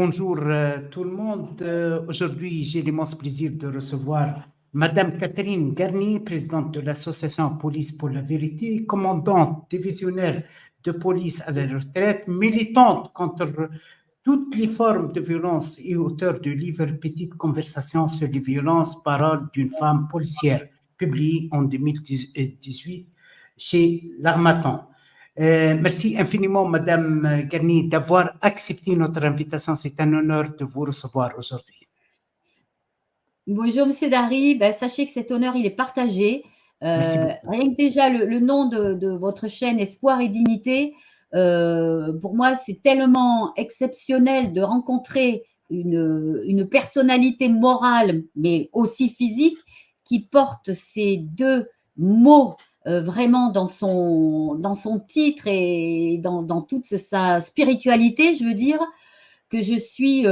Bonjour tout le monde. Aujourd'hui, j'ai l'immense plaisir de recevoir Madame Catherine Garnier, présidente de l'association Police pour la Vérité, commandante divisionnaire de police à la retraite, militante contre toutes les formes de violence et auteur du livre Petite conversation sur les violences, paroles d'une femme policière, publié en 2018 chez l'Harmattan. Merci infiniment, Madame Garnier, d'avoir accepté notre invitation. C'est un honneur de vous recevoir aujourd'hui. Bonjour, Monsieur Dari. Sachez que cet honneur, il est partagé. Merci beaucoup. Rien que déjà le nom de votre chaîne Espoir et Dignité, pour moi, c'est tellement exceptionnel de rencontrer une personnalité morale, mais aussi physique, qui porte ces deux mots vraiment dans son titre et dans toute sa spiritualité, je veux dire, que je suis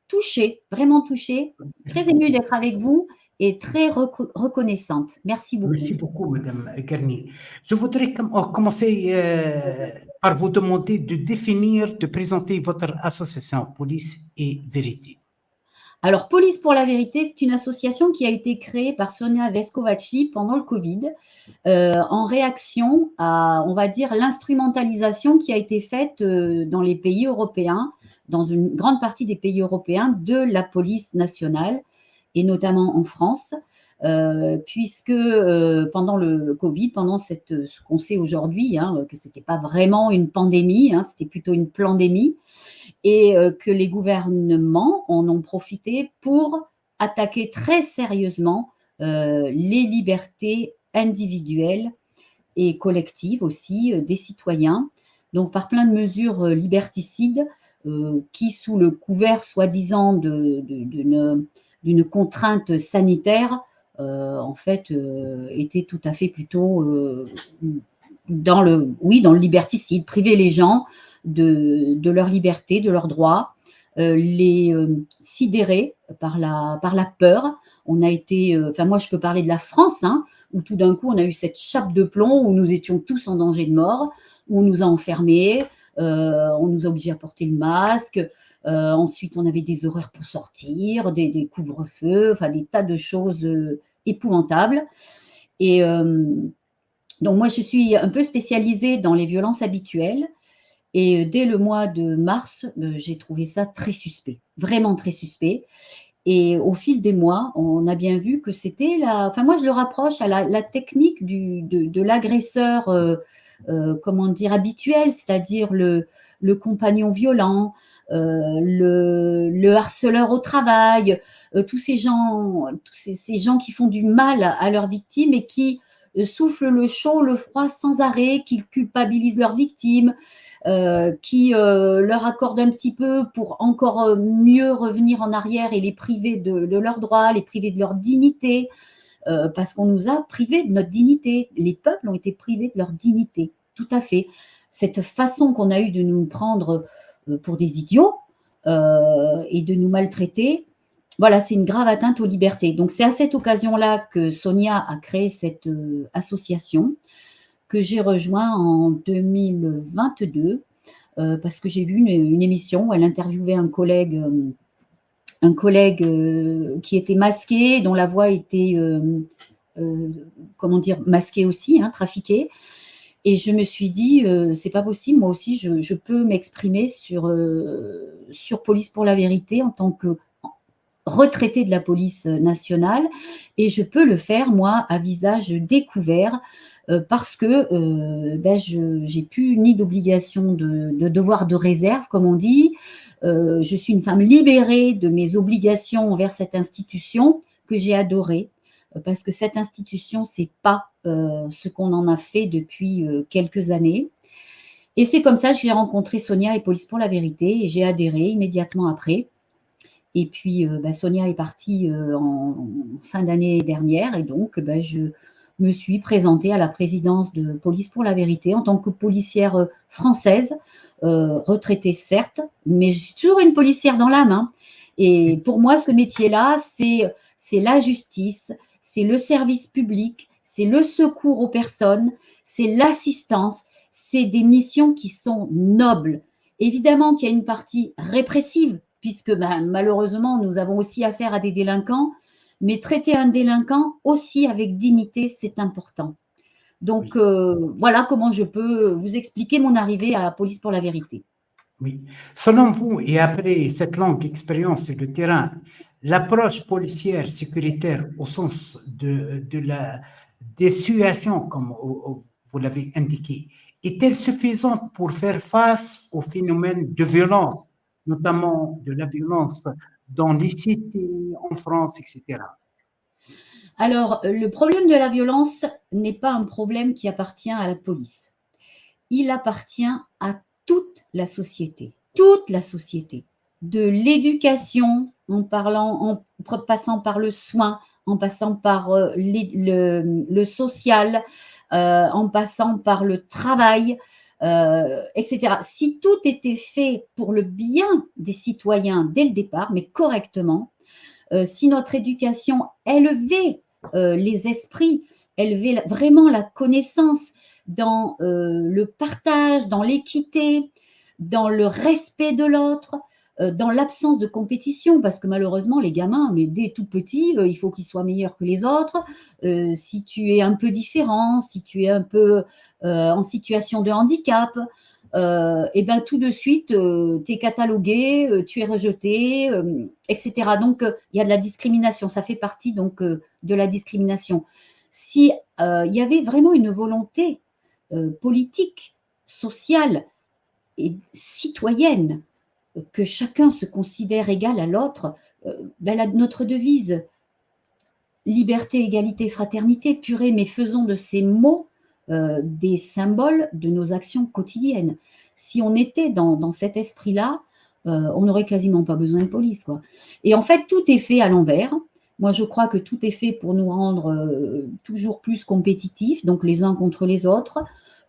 touchée, vraiment touchée, très émue d'être avec vous et très reconnaissante. Merci beaucoup. Merci beaucoup, Madame Garnier. Je voudrais commencer par vous demander de définir, de présenter votre association Police et Vérité. Alors, Police pour la Vérité, c'est une association qui a été créée par Sonia Vescovaci pendant le Covid, en réaction à, on va dire, l'instrumentalisation qui a été faite dans les pays européens, dans une grande partie des pays européens, de la police nationale, et notamment en France, puisque pendant le Covid, pendant ce qu'on sait aujourd'hui, que ce n'était pas vraiment une pandémie, c'était plutôt une plandémie, et que les gouvernements en ont profité pour attaquer très sérieusement les libertés individuelles et collectives aussi des citoyens, donc par plein de mesures liberticides qui, sous le couvert soi-disant d'une contrainte sanitaire, en fait, étaient tout à fait plutôt dans le liberticide, priver les gens de leur liberté, de leurs droits, les sidérer par la peur. On a été, moi je peux parler de la France, où tout d'un coup on a eu cette chape de plomb, où nous étions tous en danger de mort, où on nous a enfermés, on nous a obligés à porter le masque, ensuite on avait des horaires pour sortir, des couvre-feux, des tas de choses épouvantables. Et donc moi je suis un peu spécialisée dans les violences habituelles. Et dès le mois de mars, j'ai trouvé ça très suspect, vraiment très suspect. Et au fil des mois, on a bien vu que c'était moi je le rapproche à la technique de l'agresseur, habituel, c'est-à-dire le compagnon violent, le harceleur au travail, tous ces gens qui font du mal à leurs victimes et qui soufflent le chaud, le froid sans arrêt, qui culpabilisent leurs victimes, qui leur accordent un petit peu pour encore mieux revenir en arrière et les priver de leurs droits, les priver de leur dignité, parce qu'on nous a privés de notre dignité. Les peuples ont été privés de leur dignité, tout à fait. Cette façon qu'on a eue de nous prendre pour des idiots et de nous maltraiter, voilà, c'est une grave atteinte aux libertés. Donc c'est à cette occasion-là que Sonia a créé cette association, que j'ai rejoint en 2022, parce que j'ai vu une émission où elle interviewait un collègue qui était masqué, dont la voix était, masquée aussi, trafiquée. Et je me suis dit, c'est pas possible, moi aussi, je peux m'exprimer sur Police pour la Vérité en tant que retraitée de la police nationale, et je peux le faire, moi, à visage découvert, parce que j'ai plus ni d'obligation de devoir de réserve, comme on dit. Je suis une femme libérée de mes obligations envers cette institution que j'ai adorée, parce que cette institution, c'est pas ce qu'on en a fait depuis quelques années. Et c'est comme ça que j'ai rencontré Sonia et Police pour la Vérité, et j'ai adhéré immédiatement après. Et puis, Sonia est partie en fin d'année dernière, et donc je me suis présentée à la présidence de Police pour la Vérité en tant que policière française, retraitée certes, mais je suis toujours une policière dans l'âme. Et pour moi, ce métier-là, c'est la justice, c'est le service public, c'est le secours aux personnes, c'est l'assistance, c'est des missions qui sont nobles. Évidemment qu'il y a une partie répressive, puisque malheureusement, nous avons aussi affaire à des délinquants, mais traiter un délinquant aussi avec dignité, c'est important. Donc, voilà comment je peux vous expliquer mon arrivée à la Police pour la vérité. Oui. Selon vous, et après cette longue expérience sur le terrain, l'approche policière sécuritaire au sens de la dissuasion, comme vous l'avez indiqué, est-elle suffisante pour faire face au phénomène de violence, notamment de la violence dans les cités, en France, etc.? Alors, le problème de la violence n'est pas un problème qui appartient à la police. Il appartient à toute la société, de l'éducation, en passant par le soin, en passant par le social, en passant par le travail, etc. Si tout était fait pour le bien des citoyens dès le départ, mais correctement, si notre éducation élevait les esprits, élevait vraiment la connaissance dans le partage, dans l'équité, dans le respect de l'autre, dans l'absence de compétition, parce que malheureusement, les gamins, mais dès tout petit, il faut qu'ils soient meilleurs que les autres. Si tu es un peu différent, si tu es un peu en situation de handicap, et ben tout de suite, tu es catalogué, tu es rejeté, etc. Donc, il y a de la discrimination. Ça fait partie donc de la discrimination. Si il y avait vraiment une volonté politique, sociale et citoyenne, que chacun se considère égal à l'autre, notre devise liberté, égalité, fraternité, purée, mais faisons de ces mots des symboles de nos actions quotidiennes. Si on était dans cet esprit-là, on n'aurait quasiment pas besoin de police, quoi. Et en fait, tout est fait à l'envers. Moi, je crois que tout est fait pour nous rendre toujours plus compétitifs, donc les uns contre les autres,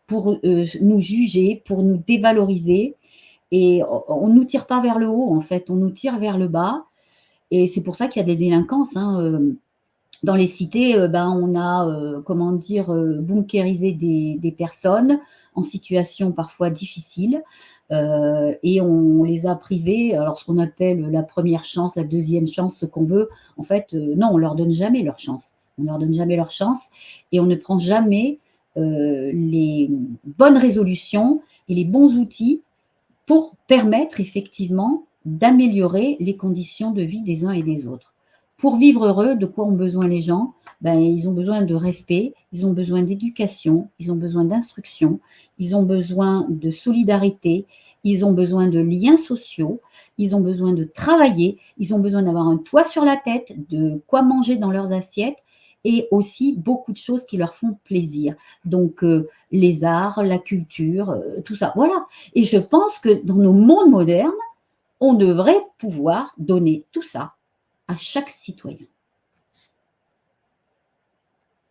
pour nous juger, pour nous dévaloriser. Et on ne nous tire pas vers le haut, en fait, on nous tire vers le bas. Et c'est pour ça qu'il y a des délinquances, hein. Dans les cités, on a, bunkérisé des personnes en situation parfois difficile, et on les a privées, alors ce qu'on appelle la première chance, la deuxième chance, ce qu'on veut. En fait, non, on leur donne jamais leur chance. On leur donne jamais leur chance et on ne prend jamais les bonnes résolutions et les bons outils pour permettre effectivement d'améliorer les conditions de vie des uns et des autres. Pour vivre heureux, de quoi ont besoin les gens? Ils ont besoin de respect, ils ont besoin d'éducation, ils ont besoin d'instruction, ils ont besoin de solidarité, ils ont besoin de liens sociaux, ils ont besoin de travailler, ils ont besoin d'avoir un toit sur la tête, de quoi manger dans leurs assiettes et aussi beaucoup de choses qui leur font plaisir. Donc, les arts, la culture, tout ça. Voilà. Et je pense que dans nos mondes modernes, on devrait pouvoir donner tout ça à chaque citoyen.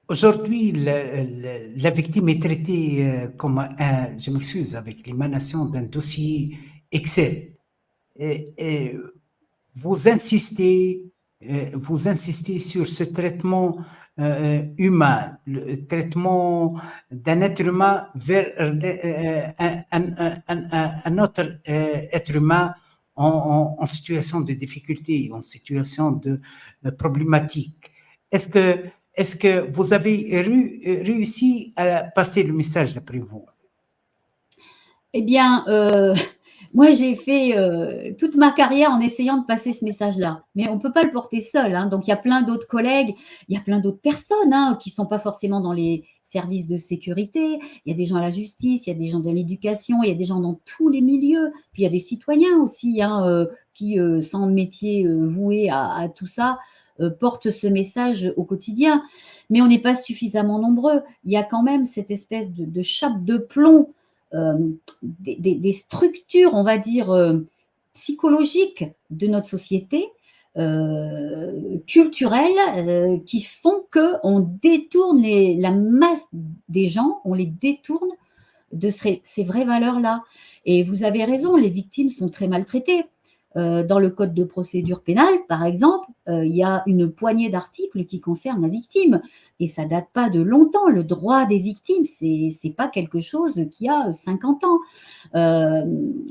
Aujourd'hui, la victime est traitée comme je m'excuse, avec l'émanation d'un dossier Excel. Et vous insistez sur ce traitement humain, le traitement d'un être humain vers un autre être humain en situation de difficulté, en situation de problématique. Est-ce que vous avez réussi à passer le message d'après vous? Eh bien, moi, j'ai fait toute ma carrière en essayant de passer ce message-là. Mais on ne peut pas le porter seul, hein. Donc, il y a plein d'autres collègues, il y a plein d'autres personnes, hein, qui ne sont pas forcément dans les services de sécurité. Il y a des gens à la justice, il y a des gens dans l'éducation, il y a des gens dans tous les milieux. Puis, il y a des citoyens aussi, hein, qui, sans métier voué à tout ça, portent ce message au quotidien. Mais on n'est pas suffisamment nombreux. Il y a quand même cette espèce de chape de plomb, des structures, on va dire, psychologiques de notre société, culturelles, qui font qu'on détourne la masse des gens, on les détourne de ces vraies valeurs-là. Et vous avez raison, les victimes sont très maltraitées. dans le code de procédure pénale, par exemple, il y a une poignée d'articles qui concernent la victime. Et ça date pas de longtemps. Le droit des victimes, c'est pas quelque chose qui a 50 ans.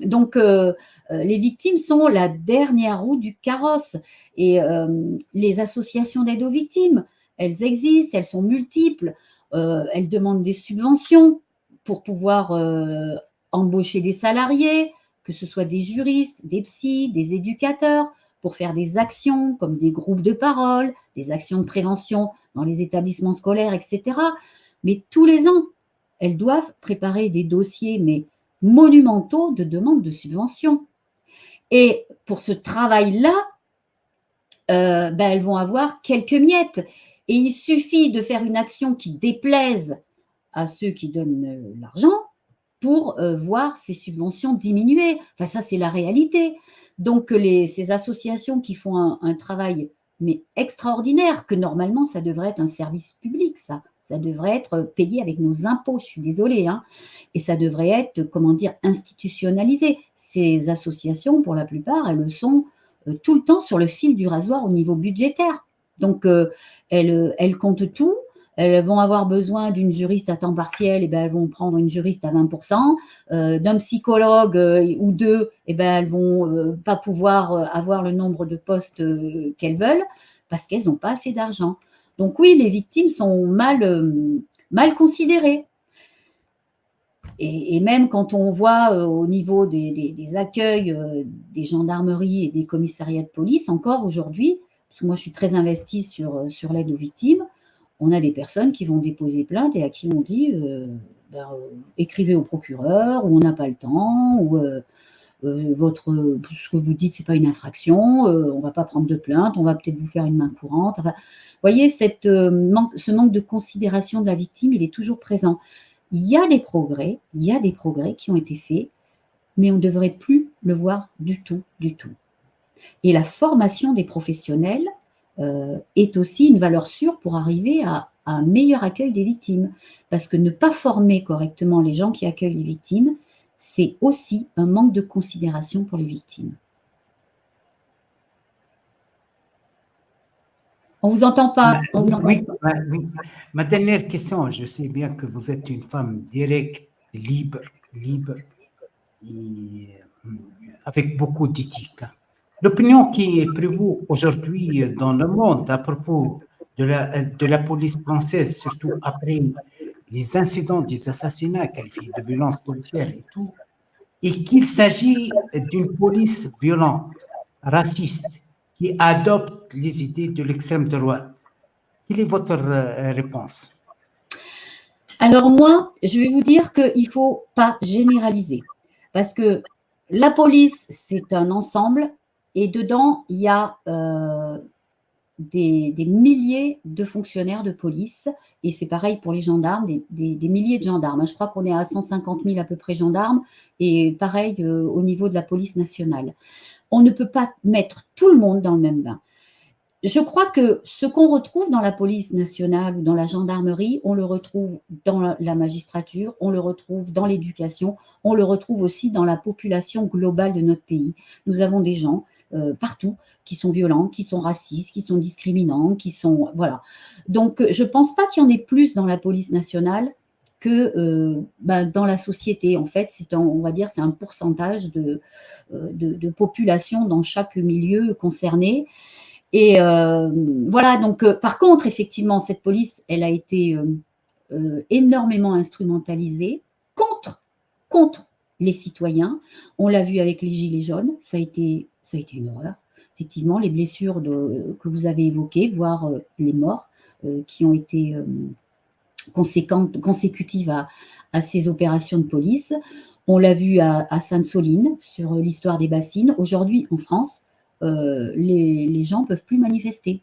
Donc, les victimes sont la dernière roue du carrosse. Et les associations d'aide aux victimes, elles existent, elles sont multiples. Elles demandent des subventions pour pouvoir embaucher des salariés, que ce soit des juristes, des psys, des éducateurs, pour faire des actions comme des groupes de parole, des actions de prévention dans les établissements scolaires, etc. Mais tous les ans, elles doivent préparer des dossiers, mais monumentaux de demande de subventions. Et pour ce travail-là, elles vont avoir quelques miettes. Et il suffit de faire une action qui déplaise à ceux qui donnent l'argent pour voir ces subventions diminuer. Enfin, ça, c'est la réalité. Donc, ces associations qui font un travail mais extraordinaire, que normalement, ça devrait être un service public, ça devrait être payé avec nos impôts, je suis désolée, hein, et ça devrait être, comment dire, institutionnalisé. Ces associations, pour la plupart, elles le sont tout le temps sur le fil du rasoir au niveau budgétaire. Donc, elles comptent tout. Elles vont avoir besoin d'une juriste à temps partiel, et elles vont prendre une juriste à 20%, d'un psychologue ou deux, elles vont pas pouvoir avoir le nombre de postes qu'elles veulent parce qu'elles n'ont pas assez d'argent. Donc oui, les victimes sont mal considérées. Et même quand on voit au niveau des accueils des gendarmeries et des commissariats de police, encore aujourd'hui, parce que moi je suis très investie sur l'aide aux victimes, on a des personnes qui vont déposer plainte et à qui on dit écrivez au procureur, ou on n'a pas le temps, ou ce que vous dites, ce n'est pas une infraction, on ne va pas prendre de plainte, on va peut-être vous faire une main courante. Enfin, vous voyez, ce manque de considération de la victime, il est toujours présent. Il y a des progrès qui ont été faits, mais on ne devrait plus le voir du tout, du tout. Et la formation des professionnels est aussi une valeur sûre pour arriver à un meilleur accueil des victimes. Parce que ne pas former correctement les gens qui accueillent les victimes, c'est aussi un manque de considération pour les victimes. On ne vous entend pas. Oui. Ma dernière question, je sais bien que vous êtes une femme directe, libre, et avec beaucoup d'éthique. L'opinion qui est prévue aujourd'hui dans le monde à propos de la police française, surtout après les incidents des assassinats qualifiés de violence policière et tout, et qu'il s'agit d'une police violente, raciste, qui adopte les idées de l'extrême droite. Quelle est votre réponse? Alors moi, je vais vous dire qu'il ne faut pas généraliser. Parce que la police, c'est un ensemble et dedans, il y a des milliers de fonctionnaires de police, et c'est pareil pour les gendarmes, des milliers de gendarmes. Je crois qu'on est à 150 000 à peu près gendarmes, et pareil au niveau de la police nationale. On ne peut pas mettre tout le monde dans le même bain. Je crois que ce qu'on retrouve dans la police nationale ou dans la gendarmerie, on le retrouve dans la magistrature, on le retrouve dans l'éducation, on le retrouve aussi dans la population globale de notre pays. Nous avons des gens partout qui sont violents, qui sont racistes, qui sont discriminants, qui sont… Voilà. Donc, je ne pense pas qu'il y en ait plus dans la police nationale que dans la société. En fait, on va dire, c'est un pourcentage de population dans chaque milieu concerné. Et voilà, donc par contre, effectivement, cette police, elle a été énormément instrumentalisée contre les citoyens. On l'a vu avec les gilets jaunes, ça a été une horreur. Effectivement, les blessures que vous avez évoquées, voire les morts qui ont été consécutives à ces opérations de police. On l'a vu à Sainte-Soline sur l'histoire des bassines. Aujourd'hui, en France, les gens ne peuvent plus manifester.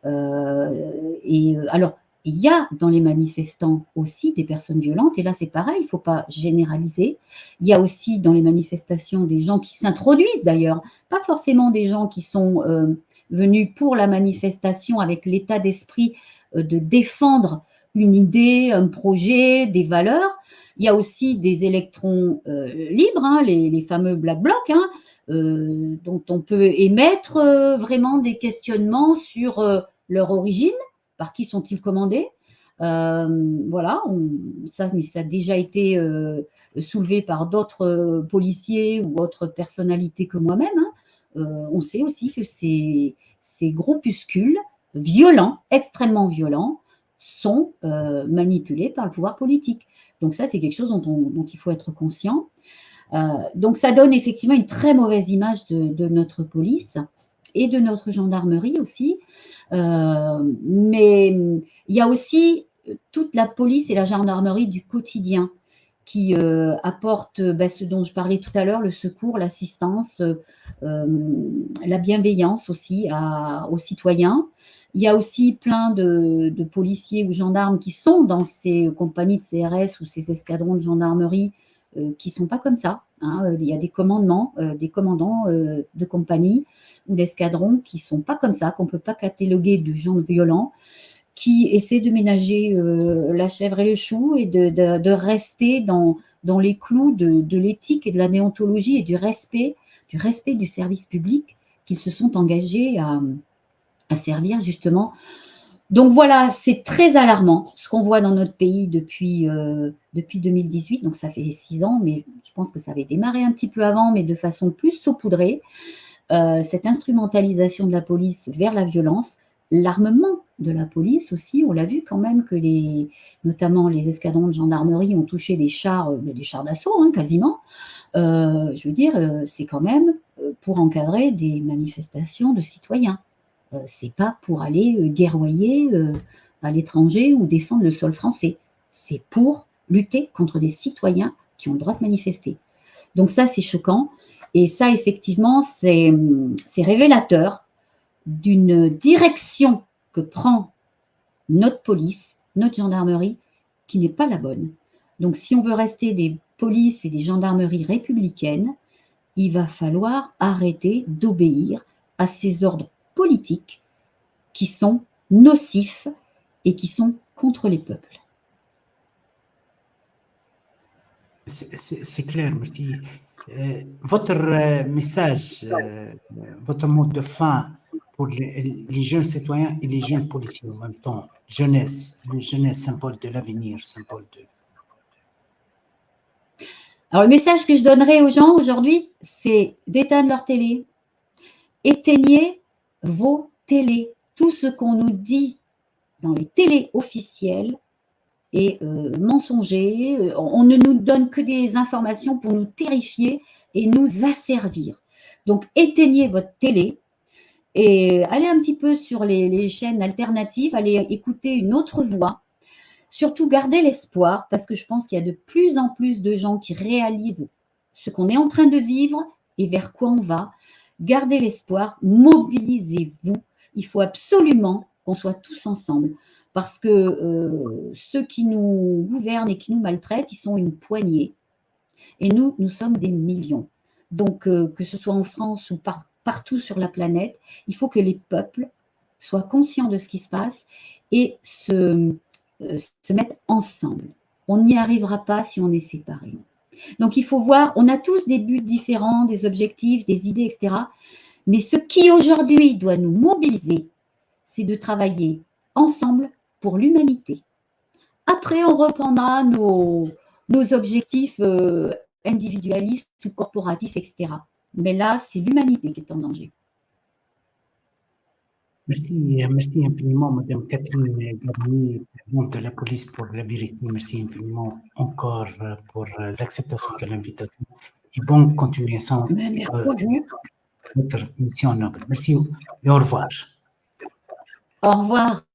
Alors, il y a dans les manifestants aussi des personnes violentes, et là c'est pareil, il ne faut pas généraliser. Il y a aussi dans les manifestations des gens qui s'introduisent d'ailleurs, pas forcément des gens qui sont venus pour la manifestation avec l'état d'esprit de défendre une idée, un projet, des valeurs. Il y a aussi des électrons libres, hein, les fameux black blocs, hein, dont on peut émettre vraiment des questionnements sur leur origine, par qui sont-ils commandés. Voilà, ça a déjà été soulevé par d'autres policiers ou autres personnalités que moi-même. Hein. On sait aussi que ces groupuscules violents, extrêmement violents, sont manipulés par le pouvoir politique. Donc ça, c'est quelque chose dont il faut être conscient. Donc ça donne effectivement une très mauvaise image de notre police et de notre gendarmerie aussi. Mais il y a aussi toute la police et la gendarmerie du quotidien qui apportent ce dont je parlais tout à l'heure, le secours, l'assistance, la bienveillance aussi aux citoyens. Il y a aussi plein de policiers ou gendarmes qui sont dans ces compagnies de CRS ou ces escadrons de gendarmerie qui ne sont pas comme ça. Hein. Il y a des commandants de compagnie ou d'escadrons qui ne sont pas comme ça, qu'on ne peut pas cataloguer de gens violents, qui essaient de ménager la chèvre et le chou et de rester dans les clous de l'éthique et de la déontologie et du respect du service public qu'ils se sont engagés à servir justement. Donc voilà, c'est très alarmant ce qu'on voit dans notre pays depuis 2018, donc ça fait 6 ans, mais je pense que ça avait démarré un petit peu avant, mais de façon plus saupoudrée, cette instrumentalisation de la police vers la violence, l'armement de la police aussi, on l'a vu quand même que notamment les escadrons de gendarmerie ont touché des chars d'assaut, hein, quasiment. Je veux dire, c'est quand même pour encadrer des manifestations de citoyens. C'est pas pour aller guerroyer à l'étranger ou défendre le sol français. C'est pour lutter contre des citoyens qui ont le droit de manifester. Donc ça, c'est choquant. Et ça, effectivement, c'est révélateur d'une direction que prend notre police, notre gendarmerie, qui n'est pas la bonne. Donc si on veut rester des polices et des gendarmeries républicaines, il va falloir arrêter d'obéir à ces ordres politiques qui sont nocifs et qui sont contre les peuples. C'est clair, merci. Votre message, votre mot de fin pour les jeunes citoyens et les jeunes policiers en même temps, jeunesse, symbole de l'avenir, symbole de... Alors, le message que je donnerais aux gens aujourd'hui, c'est d'éteindre leur télé. Éteignez vos télés. Tout ce qu'on nous dit dans les télés officielles est mensonger. On ne nous donne que des informations pour nous terrifier et nous asservir. Donc, éteignez votre télé et allez un petit peu sur les chaînes alternatives, allez écouter une autre voix. Surtout, gardez l'espoir parce que je pense qu'il y a de plus en plus de gens qui réalisent ce qu'on est en train de vivre et vers quoi on va. Gardez l'espoir, mobilisez-vous. Il faut absolument qu'on soit tous ensemble parce que ceux qui nous gouvernent et qui nous maltraitent, ils sont une poignée. Et nous sommes des millions. Donc, que ce soit en France ou partout sur la planète, il faut que les peuples soient conscients de ce qui se passe et se mettre ensemble. On n'y arrivera pas si on est séparés. Donc, il faut voir, on a tous des buts différents, des objectifs, des idées, etc. Mais ce qui aujourd'hui doit nous mobiliser, c'est de travailler ensemble pour l'humanité. Après, on reprendra nos objectifs individualistes ou corporatifs, etc. Mais là, c'est l'humanité qui est en danger. Merci infiniment, Madame Catherine Garnier, présidente de la police pour la vérité. Merci infiniment encore pour l'acceptation de l'invitation et bonne continuation de notre mission noble. Merci et au revoir. Au revoir.